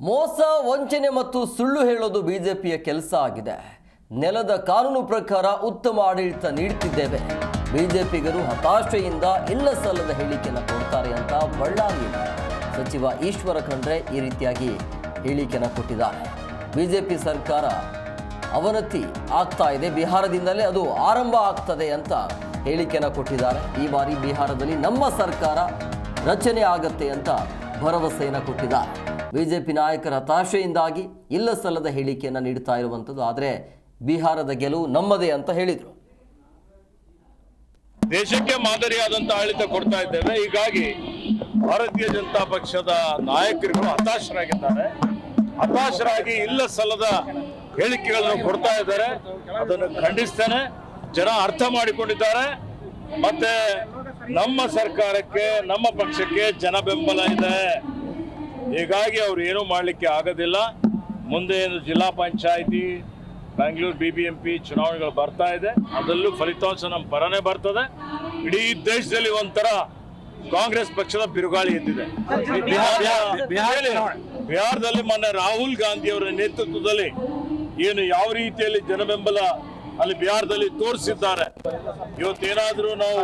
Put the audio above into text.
ಮೋಸ ವಂಚನೆ ಮತ್ತು ಸುಳ್ಳು ಹೇಳೋದು ಬಿಜೆಪಿಯ ಕೆಲಸ ಆಗಿದೆ. ನೆಲದ ಕಾನೂನು ಪ್ರಕಾರ ಉತ್ತಮ ಆಡಳಿತ ನೀಡುತ್ತಿದ್ದೇವೆ. ಬಿಜೆಪಿಗರು ಹತಾಶೆಯಿಂದ ಇಲ್ಲ ಸಲ್ಲದ ಹೇಳಿಕೆಯನ್ನು ಕೊಡ್ತಾರೆ ಅಂತ ಬಳ್ಳಾರಿ ಸಚಿವ ಈಶ್ವರ ಖಂಡ್ರೆ ಈ ರೀತಿಯಾಗಿ ಹೇಳಿಕೆಯನ್ನು ಕೊಟ್ಟಿದ್ದಾರೆ. ಬಿಜೆಪಿ ಸರ್ಕಾರ ಅವನತಿ ಆಗ್ತಾ ಇದೆ, ಬಿಹಾರದಿಂದಲೇ ಅದು ಆರಂಭ ಆಗ್ತದೆ ಅಂತ ಹೇಳಿಕೆಯನ್ನು ಕೊಟ್ಟಿದ್ದಾರೆ. ಈ ಬಾರಿ ಬಿಹಾರದಲ್ಲಿ ನಮ್ಮ ಸರ್ಕಾರ ರಚನೆ ಆಗತ್ತೆ ಅಂತ ಭರವಸೆಯನ್ನು ಕೊಟ್ಟಿದ್ದಾರೆ. ಬಿಜೆಪಿ ನಾಯಕರ ಹತಾಶೆಯಿಂದಾಗಿ ಇಲ್ಲ ಸಲ್ಲದ ಹೇಳಿಕೆಯನ್ನು ನೀಡುತ್ತಾ ಇರುವಂಥದ್ದು. ಆದರೆ ಬಿಹಾರದ ಗೆಲುವು ನಮ್ಮದೇ ಅಂತ ಹೇಳಿದರು. ದೇಶಕ್ಕೆ ಮಾದರಿಯಾದಂತಹ ಆಡಳಿತ ಕೊಡ್ತಾ ಇದ್ದೇವೆ. ಹೀಗಾಗಿ ಭಾರತೀಯ ಜನತಾ ಪಕ್ಷದ ನಾಯಕರುಗಳು ಹತಾಶರಾಗಿದ್ದಾರೆ. ಹತಾಶರಾಗಿ ಇಲ್ಲ ಸಲ್ಲದ ಹೇಳಿಕೆಗಳನ್ನು ಕೊಡ್ತಾ ಇದ್ದಾರೆ. ಅದನ್ನು ಖಂಡಿಸ್ತೇನೆ. ಜನ ಅರ್ಥ ಮಾಡಿಕೊಂಡಿದ್ದಾರೆ. ಮತ್ತೆ ನಮ್ಮ ಸರ್ಕಾರಕ್ಕೆ, ನಮ್ಮ ಪಕ್ಷಕ್ಕೆ ಜನ ಬೆಂಬಲ ಇದೆ. ಹೀಗಾಗಿ ಅವ್ರು ಏನೂ ಮಾಡಲಿಕ್ಕೆ ಆಗೋದಿಲ್ಲ. ಮುಂದೆ ಜಿಲ್ಲಾ ಪಂಚಾಯಿತಿ, ಬೆಂಗಳೂರು BBMP ಚುನಾವಣೆಗಳು ಬರ್ತಾ ಇದೆ. ಅದರಲ್ಲೂ ಫಲಿತಾಂಶ ನಮ್ಮ ಪರನೇ ಬರ್ತದೆ. ಇಡೀ ದೇಶದಲ್ಲಿ ಒಂಥರ ಕಾಂಗ್ರೆಸ್ ಪಕ್ಷದ ಬಿರುಗಾಳಿ ಎದ್ದಿದೆ. ಬಿಹಾರದಲ್ಲಿ ಮೊನ್ನೆ ರಾಹುಲ್ ಗಾಂಧಿ ಅವರ ನೇತೃತ್ವದಲ್ಲಿ ಏನು ಯಾವ ರೀತಿಯಲ್ಲಿ ಜನಬೆಂಬಲ ಅಲ್ಲಿ ಬಿಹಾರದಲ್ಲಿ ತೋರಿಸಿದ್ದಾರೆ. ಇವತ್ತೇನಾದ್ರೂ ನಾವು